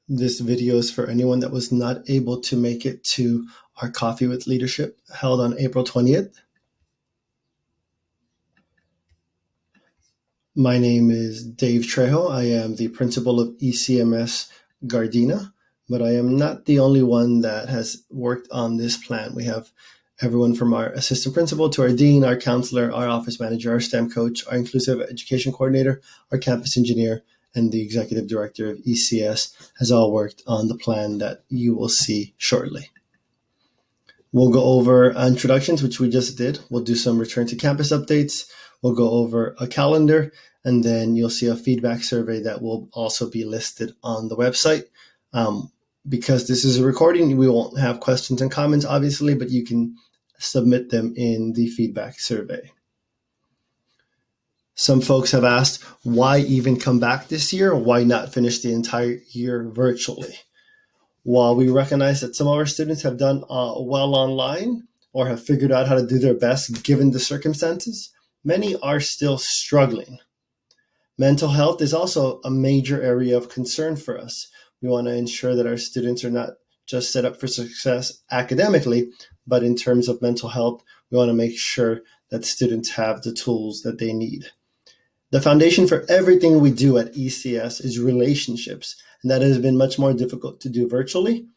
This video is for anyone that was not able to make it to our Coffee with Leadership held on April 20th. My name is Dave Trejo. I am the principal of ECMS Gardena, but I am not the only one that has worked on this plan. We have everyone from our assistant principal to our dean, our counselor, our office manager, our STEM coach, our inclusive education coordinator, our campus engineer, and the executive director of ECS has all worked on the plan that you will see shortly. We'll go over introductions, which we just did. We'll do some return to campus updates. We'll go over a calendar, and then you'll see a feedback survey that will also be listed on the website. Because this is a recording, we won't have questions and comments, obviously, but you can submit them in the feedback survey. Some folks have asked, why even come back this year? Why not finish the entire year virtually? While we recognize that some of our students have done well online or have figured out how to do their best given the circumstances, many are still struggling. Mental health is also a major area of concern for us. We want to ensure that our students are not just set up for success academically, but in terms of mental health, we want to make sure that students have the tools that they need. The foundation for everything we do at ECS is relationships, and that has been much more difficult to do virtually.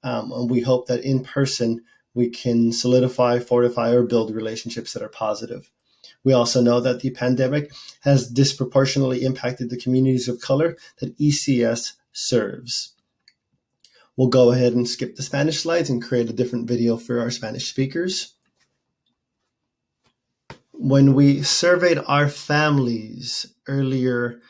And we hope that in person, we can solidify, fortify, or build relationships that are positive. We also know that the pandemic has disproportionately impacted the communities of color that ECS serves. We'll go ahead and skip the Spanish slides and create a different video for our Spanish speakers. When we surveyed our families earlier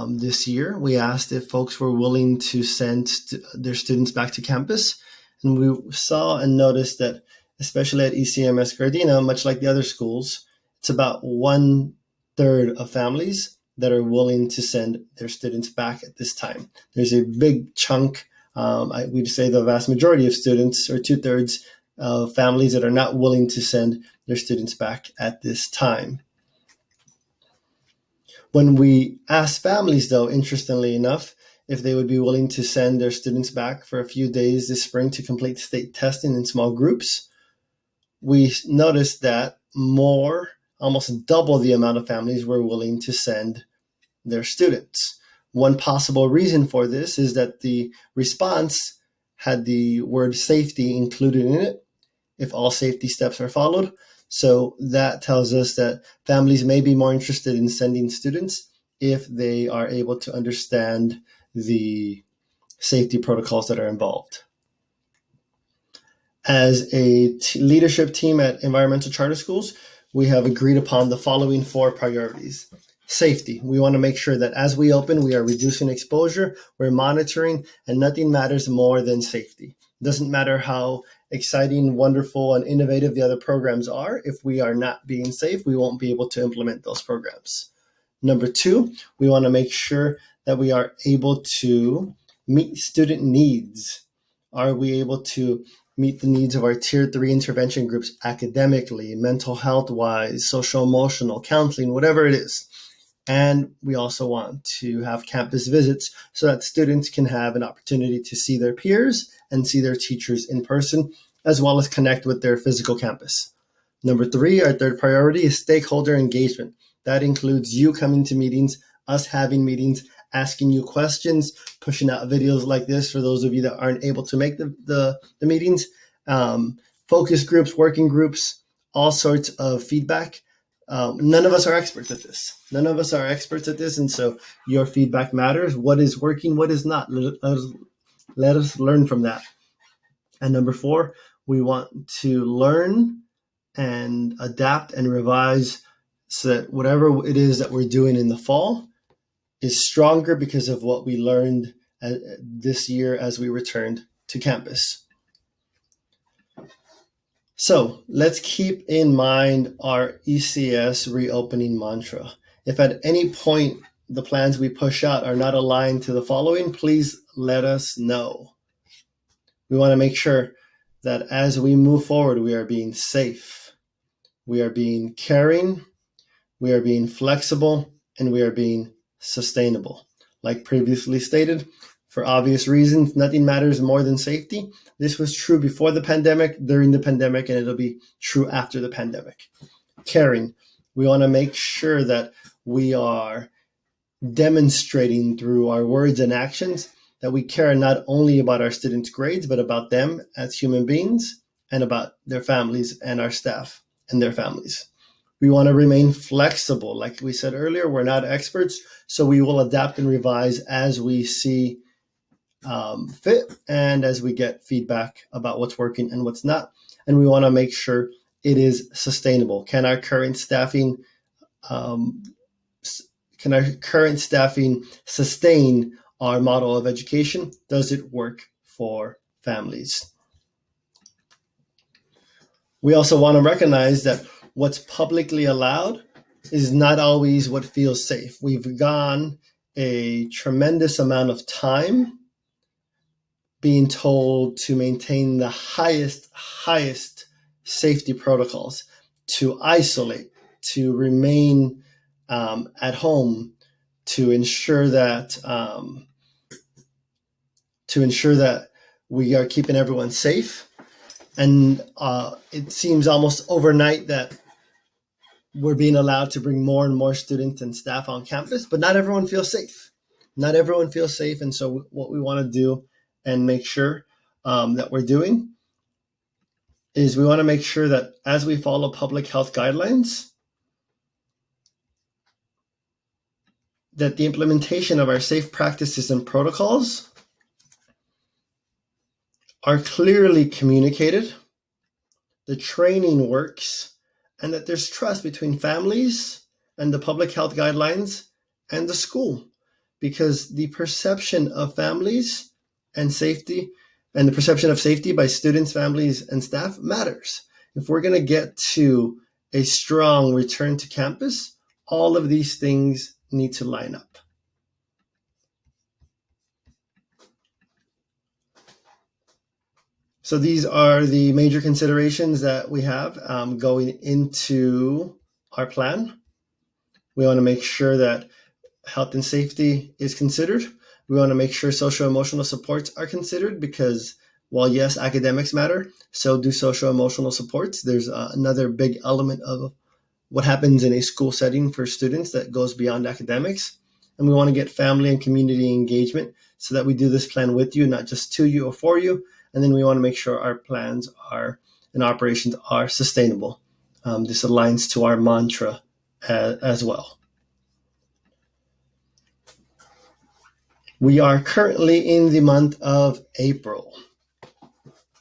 this year, we asked if folks were willing to send their students back to campus. And we saw and noticed that, especially at ECMS Gardena, much like the other schools, it's about 1/3 of families that are willing to send their students back at this time. There's a big chunk, we'd say the vast majority of students, or 2/3 of families that are not willing to send their students back at this time. When we asked families, though, interestingly enough, if they would be willing to send their students back for a few days this spring to complete state testing in small groups, we noticed that almost double the amount of families were willing to send their students. One possible reason for this is that the response had the word safety included in it, if all safety steps are followed. So that tells us that families may be more interested in sending students if they are able to understand the safety protocols that are involved. As a leadership team at Environmental Charter Schools, we have agreed upon the following 4 priorities. Safety. We want to make sure that as we open, we are reducing exposure, we're monitoring, and nothing matters more than safety. It doesn't matter how exciting, wonderful, and innovative the other programs are. If we are not being safe, we won't be able to implement those programs. Number 2, we want to make sure that we are able to meet student needs. Are we able to meet the needs of our Tier 3 intervention groups academically, mental health-wise, social-emotional, counseling, whatever it is? And we also want to have campus visits so that students can have an opportunity to see their peers and see their teachers in person, as well as connect with their physical campus. Number 3, our 3rd priority is stakeholder engagement. That includes you coming to meetings, us having meetings, asking you questions, pushing out videos like this for those of you that aren't able to make the meetings, focus groups, working groups, all sorts of feedback. None of us are experts at this. And so your feedback matters. What is working, what is not? Let us learn from that. And number 4, we want to learn and adapt and revise so that whatever it is that we're doing in the fall is stronger because of what we learned this year as we returned to campus. So let's keep in mind our ECS reopening mantra. If at any point the plans we push out are not aligned to the following, please let us know. We want to make sure that as we move forward, we are being safe, we are being caring, we are being flexible, and we are being sustainable. Like previously stated, For obvious reasons, nothing matters more than safety. This was true before the pandemic, during the pandemic, and it'll be true after the pandemic. Caring. We want to make sure that we are demonstrating through our words and actions that we care not only about our students' grades, but about them as human beings and about their families and our staff and their families. We want to remain flexible. Like we said earlier, we're not experts, so we will adapt and revise as we see fit and as we get feedback about what's working and what's not. And we want to make sure it is sustainable. Can our current staffing sustain our model of education? Does it work for families? We also want to recognize that what's publicly allowed is not always what feels safe. We've gone a tremendous amount of time being told to maintain the highest safety protocols, to isolate, to remain at home, to ensure that we are keeping everyone safe. And it seems almost overnight that we're being allowed to bring more and more students and staff on campus, but not everyone feels safe. Not everyone feels safe. And so what we want to do and make sure that we're doing is we want to make sure that as we follow public health guidelines, that the implementation of our safe practices and protocols are clearly communicated, the training works, and that there's trust between families and the public health guidelines and the school, because the perception of families and safety and the perception of safety by students, families, and staff matters. If we're going to get to a strong return to campus, all of these things need to line up. So these are the major considerations that we have going into our plan. We want to make sure that health and safety is considered. We want to make sure social-emotional supports are considered because while yes, academics matter, so do social-emotional supports. There's another big element of what happens in a school setting for students that goes beyond academics. And we want to get family and community engagement so that we do this plan with you, not just to you or for you. And then we want to make sure our plans are and operations are sustainable. This aligns to our mantra as well. We are currently in the month of April,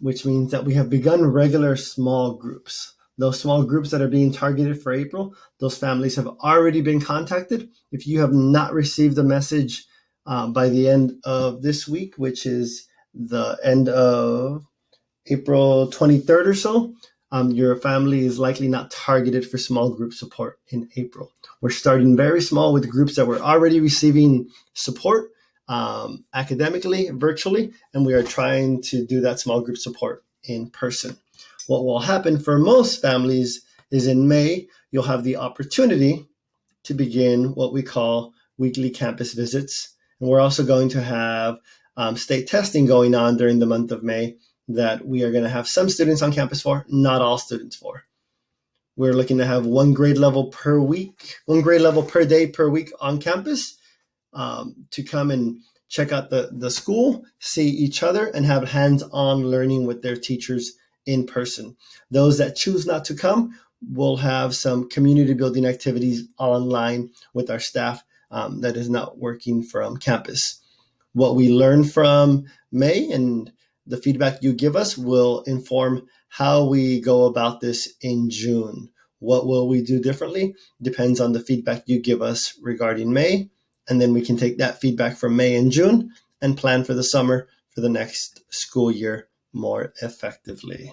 which means that we have begun regular small groups. Those small groups that are being targeted for April, those families have already been contacted. If you have not received a message by the end of this week, which is the end of April 23rd or so, your family is likely not targeted for small group support in April. We're starting very small with groups that were already receiving support academically, virtually, and we are trying to do that small group support in person. What will happen for most families is in May, you'll have the opportunity to begin what we call weekly campus visits. And we're also going to have state testing going on during the month of May that we are going to have some students on campus for, not all students for. We're looking to have one grade level per day per week on campus to come and check out the school, see each other, and have hands-on learning with their teachers in person. Those that choose not to come will have some community building activities online with our staff that is not working from campus. What we learn from May and the feedback you give us will inform how we go about this in June. What will we do differently depends on the feedback you give us regarding May, and then we can take that feedback from May and June and plan for the summer for the next school year more effectively.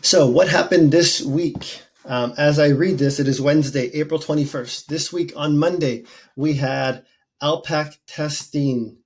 So what happened this week? As I read this, it is Wednesday, April 21st. This week on Monday, we had LPAC testing,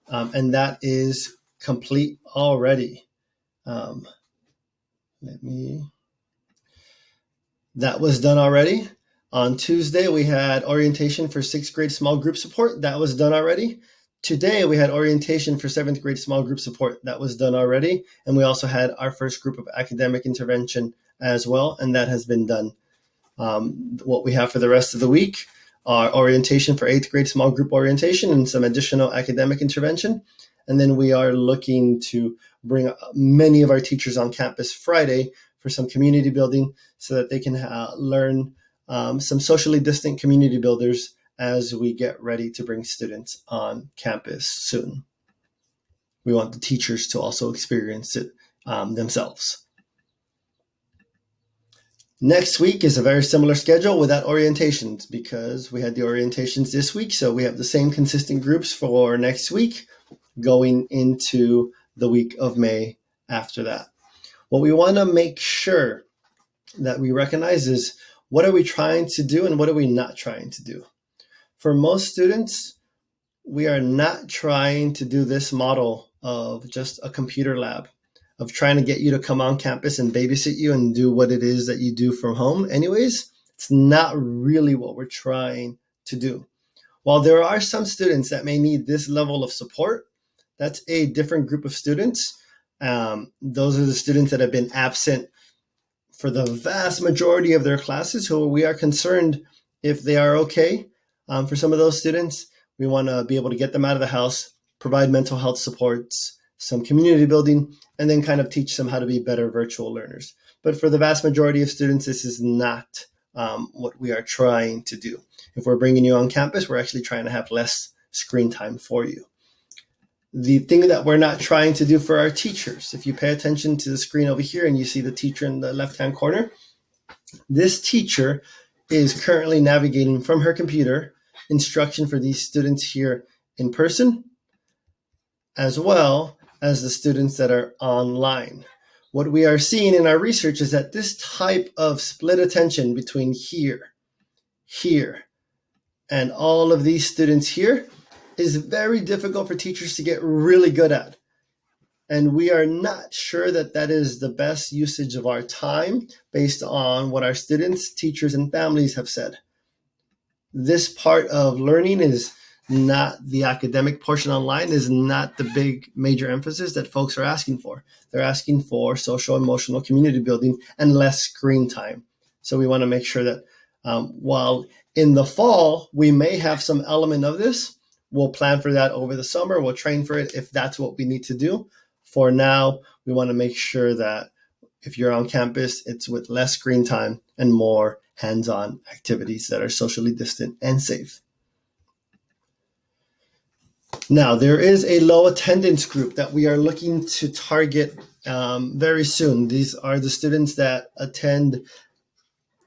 and that is complete already. That was done already. On Tuesday, we had orientation for 6th grade small group support. That was done already. Today, we had orientation for 7th grade small group support. That was done already. And we also had our first group of academic intervention as well, and that has been done. What we have for the rest of the week are orientation for 8th grade small group orientation and some additional academic intervention. And then we are looking to bring many of our teachers on campus Friday for some community building so that they can learn some socially distant community builders as we get ready to bring students on campus soon. We want the teachers to also experience it themselves. Next week is a very similar schedule without orientations because we had the orientations this week. So we have the same consistent groups for next week going into the week of May after that. What we want to make sure that we recognize is what are we trying to do and what are we not trying to do? For most students, we are not trying to do this model of just a computer lab, of trying to get you to come on campus and babysit you and do what it is that you do from home anyways. It's not really what we're trying to do. While there are some students that may need this level of support, that's a different group of students. Those are the students that have been absent for the vast majority of their classes, who we are concerned if they are okay. For some of those students, we want to be able to get them out of the house, provide mental health supports, some community building, and then kind of teach them how to be better virtual learners. But for the vast majority of students, this is not what we are trying to do. If we're bringing you on campus, we're actually trying to have less screen time for you. The thing that we're not trying to do for our teachers, if you pay attention to the screen over here and you see the teacher in the left-hand corner, this teacher is currently navigating from her computer instruction for these students here in person, as well as the students that are online. What we are seeing in our research is that this type of split attention between here, and all of these students here is very difficult for teachers to get really good at. And we are not sure that that is the best usage of our time based on what our students, teachers, and families have said. This part of learning is not the academic portion online, is not the big major emphasis that folks are asking for. They're asking for social, emotional community building and less screen time. So we want to make sure that while in the fall, we may have some element of this, we'll plan for that over the summer. We'll train for it if that's what we need to do. For now, we want to make sure that if you're on campus, it's with less screen time and more hands-on activities that are socially distant and safe. Now, there is a low attendance group that we are looking to target very soon. These are the students that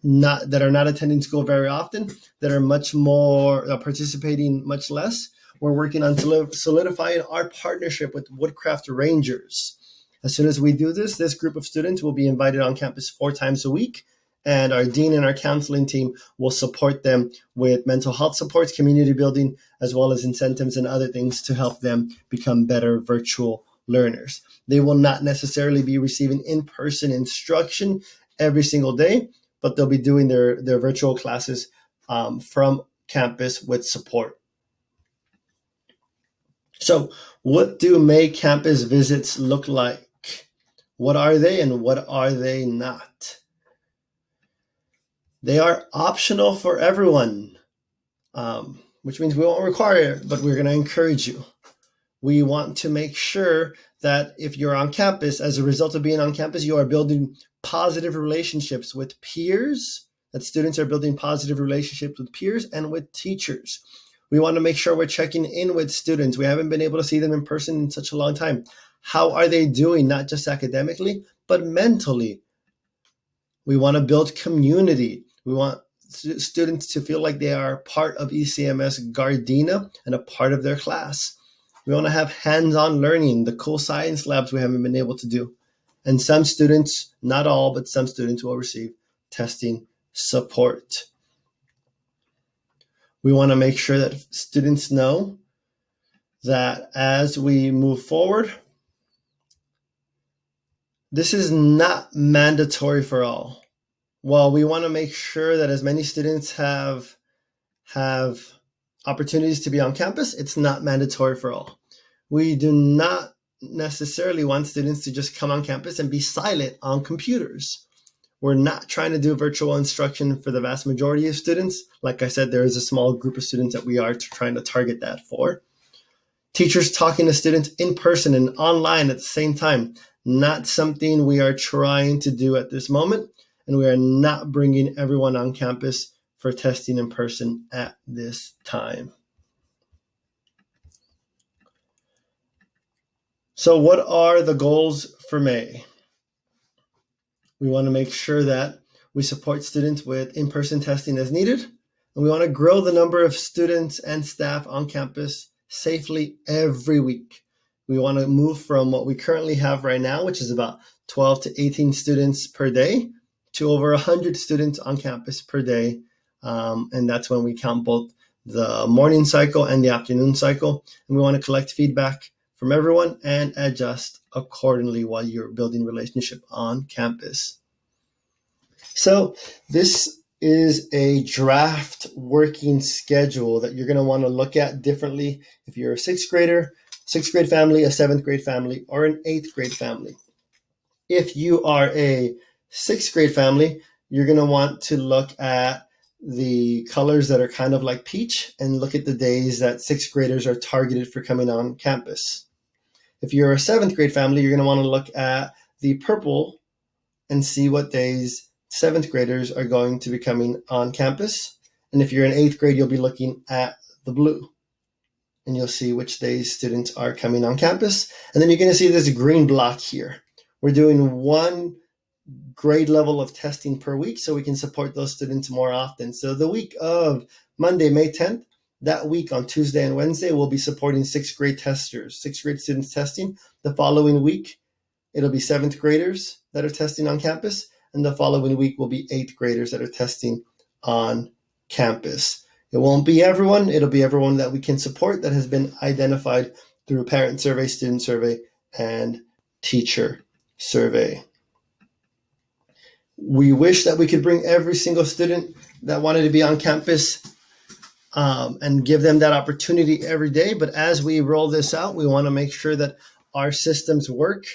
are not attending school very often, that are much more participating much less. We're working on solidifying our partnership with Woodcraft Rangers. As soon as we do this, this group of students will be invited on campus 4 times a week, and our dean and our counseling team will support them with mental health supports, community building, as well as incentives and other things to help them become better virtual learners. They will not necessarily be receiving in-person instruction every single day, but they'll be doing their virtual classes from campus with support. So what do May campus visits look like? What are they and what are they not? They are optional for everyone, which means we won't require it, but we're going to encourage you. We want to make sure that if you're on campus, as a result of being on campus, you are building positive relationships with peers, that students are building positive relationships with peers and with teachers. We want to make sure we're checking in with students. We haven't been able to see them in person in such a long time. How are they doing, not just academically, but mentally? We want to build community. We want students to feel like they are part of ECMS Gardena and a part of their class. We want to have hands-on learning, the cool science labs we haven't been able to do. And some students, not all, but some students will receive testing support. We want to make sure that students know that as we move forward, this is not mandatory for all. while we want to make sure that as many students have opportunities to be on campus, it's not mandatory for all. We do not necessarily want students to just come on campus and be silent on computers. We're not trying to do virtual instruction for the vast majority of students. Like I said, there is a small group of students that we are trying to target that for. Teachers talking to students in person and online at the same time, not something we are trying to do at this moment. And we are not bringing everyone on campus for testing in person at this time. So what are the goals for May? We want to make sure that we support students with in-person testing as needed, and we want to grow the number of students and staff on campus safely every week. We want to move from what we currently have right now, which is about 12 to 18 students per day, to over 100 students on campus per day. And that's when we count both the morning cycle and the afternoon cycle. And we want to collect feedback from everyone and adjust accordingly while you're building relationship on campus. So this is a draft working schedule that you're going to want to look at differently if you're a sixth grade family, a seventh grade family, or an eighth grade family. If you are a sixth grade family, you're going to want to look at the colors that are kind of like peach and look at the days that sixth graders are targeted for coming on campus. If you're a seventh grade family, you're going to want to look at the purple and see what days seventh graders are going to be coming on campus. And if you're in eighth grade, you'll be looking at the blue and you'll see which days students are coming on campus. And then you're going to see this green block here. We're doing one grade level of testing per week so we can support those students more often. So the week of Monday, May 10th, that week on Tuesday and Wednesday, we'll be supporting sixth grade testers, sixth grade students testing. The following week, it'll be seventh graders that are testing on campus. And the following week will be eighth graders that are testing on campus. It won't be everyone. It'll be everyone that we can support that has been identified through parent survey, student survey, and teacher survey. We wish that we could bring every single student that wanted to be on campus and give them that opportunity every day. But as we roll this out, we want to make sure that our systems work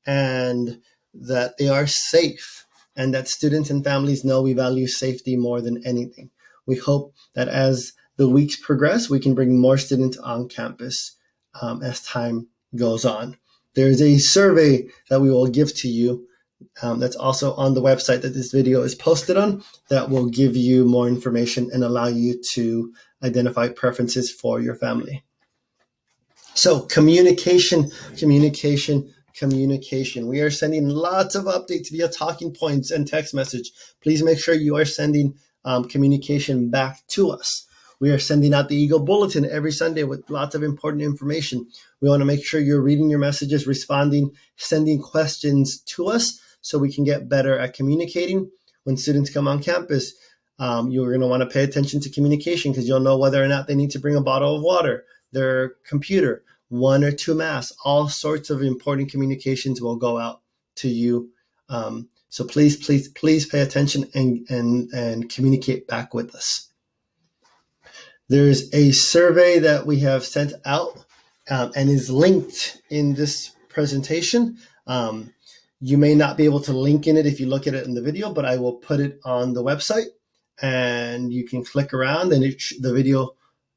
and that they are safe and that students and families know we value safety more than anything. We hope that as the weeks progress, we can bring more students on campus as time goes on. There's a survey that we will give to you that's also on the website that this video is posted on that will give you more information and allow you to identify preferences for your family. So communication. We are sending lots of updates via talking points and text message. Please make sure you are sending communication back to us. We are sending out the Eagle Bulletin every Sunday with lots of important information. We want to make sure you're reading your messages, responding, sending questions to us so we can get better at communicating. When students come on campus, you're going to want to pay attention to communication because you'll know whether or not they need to bring a bottle of water, their computer, 1 or 2 masks. All sorts of important communications will go out to you. So please pay attention and communicate back with us. There's a survey that we have sent out and is linked in this presentation. You may not be able to link in it if you look at it in the video, but I will put it on the website and you can click around and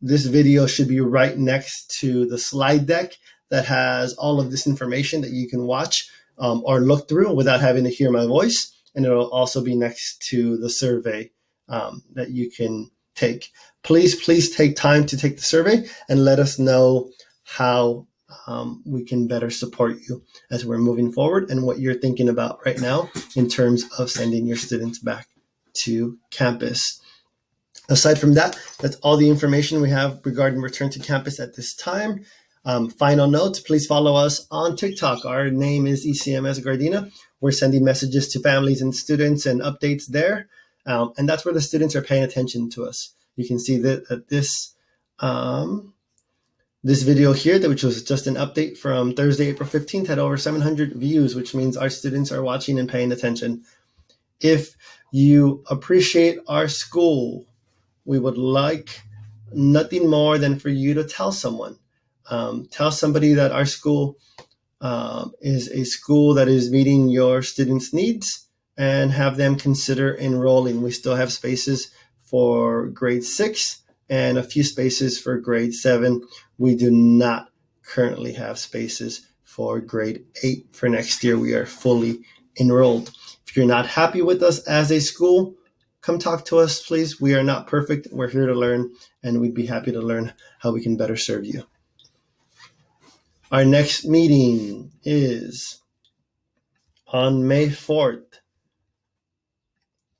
this video should be right next to the slide deck that has all of this information that you can watch or look through without having to hear my voice. And it'll also be next to the survey that you can take. Please take time to take the survey and let us know how we can better support you as we're moving forward and what you're thinking about right now in terms of sending your students back to campus. Aside from that, that's all the information we have regarding return to campus at this time. Final notes, please follow us on TikTok. Our name is ECMS Gardena. We're sending messages to families and students and updates there. And that's where the students are paying attention to us. You can see that this video here, which was just an update from Thursday, April 15th, had over 700 views, which means our students are watching and paying attention. If you appreciate our school, we would like nothing more than for you to tell someone. Tell somebody that our school is a school that is meeting your students' needs, and have them consider enrolling. We still have spaces for grade 6 and a few spaces for grade 7. We do not currently have spaces for grade 8 for next year. We are fully enrolled. If you're not happy with us as a school, come talk to us, please. We are not perfect. We're here to learn, and we'd be happy to learn how we can better serve you. Our next meeting is on May 4th,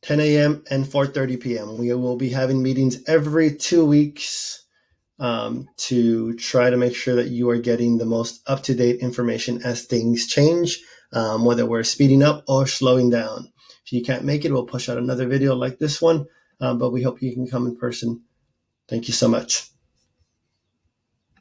10 a.m. and 4:30 p.m. We will be having meetings every 2 weeks to try to make sure that you are getting the most up-to-date information as things change, whether we're speeding up or slowing down. If you can't make it, we'll push out another video like this one, but we hope you can come in person. Thank you so much.